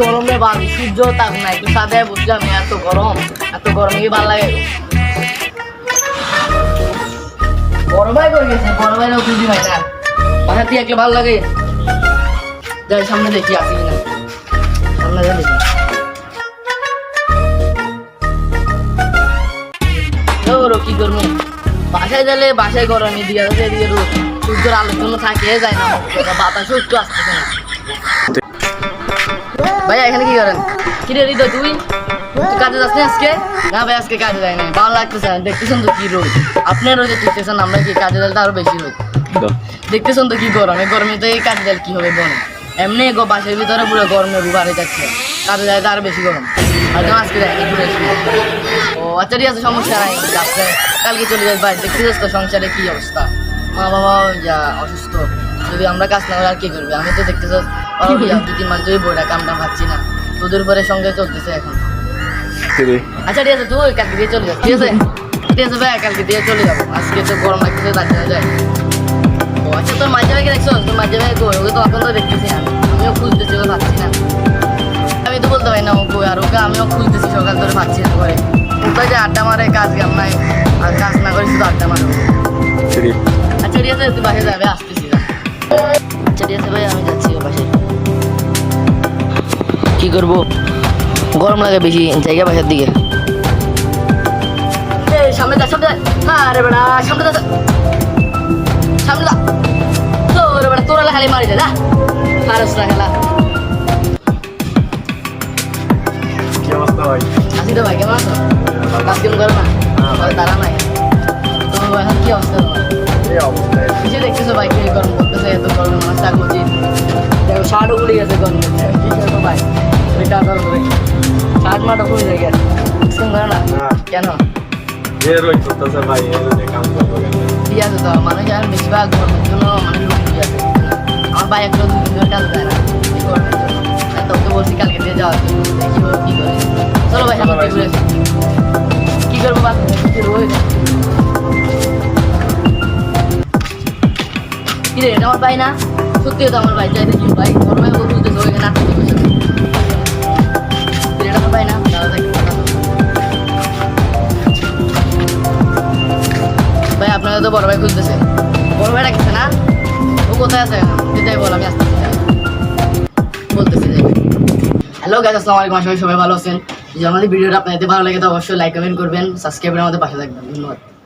গরমে বাড়ি সূর্য তাপ নাই একটু সাদে বুঝলাম এত গরম কি ভালো লাগে বড় ভাই করে গেছে বড় ভাইরাও খুঁজি ভাই না বাসা দিয়ে একলে ভালো লাগে যাই সামনে দেখি আসি না সামনে যা দেখি কি করবো বাসায় গেলে বাসায় গরমে দিয়ে এদিকে রোদ সূর্যের আলোর জন্য থাকে যায় না বাতাসও একটু আসতেছে না ভাইয়া এখানে কি করেন কি রে হৃদয় তুই কাজে যাচ্ছেন আজকে না ভাই আজকে কাজে যায় না ভালো লাগতেছে দেখতেছেন তো কি রোদ আপনার রোদে দেখতেছেন আমরা কি কাজে যাইলে আরো বেশি রোদ দেখতেছেন তো কি গরমে তো এই কাজে যাইলে কি হবে বলেন এমনি বাসের ভিতরে পুরো গরমে বাড়ে যাচ্ছে কাজে যায় তো আরো বেশি গরম হয়তো আজকে যাই ঘুরে ও আচ্ছা ঠিক আছে সমস্যা নাই যাচ্ছে কালকে চলে যাই ভাই দেখতেছিস তো সংসারে কি অবস্থা মা বাবা যা অসুস্থ যদি আমরা কাজ না করে আর কি করবে আমি তো দেখতেছ 2-3 মাস ধরে বইটা কামটা ভাবছি না তোদের উপরে সঙ্গে চলতেছে এখন আচ্ছা ঠিক আছে তুই কালকে দিয়ে চলে যাবো ঠিক আছে ভাই কালকে দিয়ে চলে যাবো আজকে তো গরম লাগতেছে তার জন্য যাই ও আচ্ছা তোর মাঝে ভাইকে দেখছো তোর মাঝে ভাই ওকে তো এখন তো দেখতেছি না আমিও খুঁজতেছি ওকে ভাবছি না আমি তো বলতে পারি না ওকে আর ওকে আমিও খুঁজতেছি সকাল ধরে ভাবছি না করে কোথায় যে আড্ডা মারে কাজ কাম নাই আর কাজ না করে শুধু আড্ডা মারো আচ্ছা ঠিক আছে তুই বাসে যাবে আসতেছি আচ্ছা ঠিক আছে ভাই আমি যাচ্ছি বাসে কি করবো গরম লাগে বেশি জায়গা বাসার দিকে সামনে যা হ্যাঁ রে বেড়া সামনে যা তোর বেড়া তোরা খালি মারি যা পারস না খেলা কি অবস্থা ভাই আসি তো ভাই কেমন আছো কাজ কেমন করো না তারা নাই তো এখন কি অবস্থা তোমার এই অবস্থায় কিছু দেখতেছো ভাই কি গরম করতেছে এত গরমে মানুষ থাকবো উচিত দেখো শার্টও খুলে গেছে গরমে কি করবো ভাই ওইটা আদর করে শার্ট মাটও খুলে যায় গেছে করে না কেন ঠিক আছে তো মানুষ আর বেশিরভাগ গরমের জন্য মানে লুকি আছে আমার ভাই একটা 2 দিন ধরে কাজ দেয় না কি গরমের জন্য তোকে বলছি কালকে দিয়ে যাওয়ার জন্য দেখি কি করে চলো ভাই সামনে ঘুরে কি করবো বাস কি রে এটা আমার ভাই না সত্যি তো আমার ভাই চাইতে কি ভাই গরমে বুঝতেছে ওইখানে আসতে বসে এটা আমার ভাই না দাদা ভাই আপনারা তো বড় ভাই খুঁজতেছে বড় ভাই রাখছে না ও কোথায় আছে সেটাই বল আমি আসতেছি বলতেছি হ্যালো গাইস আসসালামু আলাইকুম আশা করি সবাই ভালো আছেন যদি আমাদের ভিডিওটা আপনাদের ভালো লাগে তো অবশ্যই লাইক কমেন্ট করবেন সাবস্ক্রাইব করে আমাদের পাশে থাকবেন ধন্যবাদ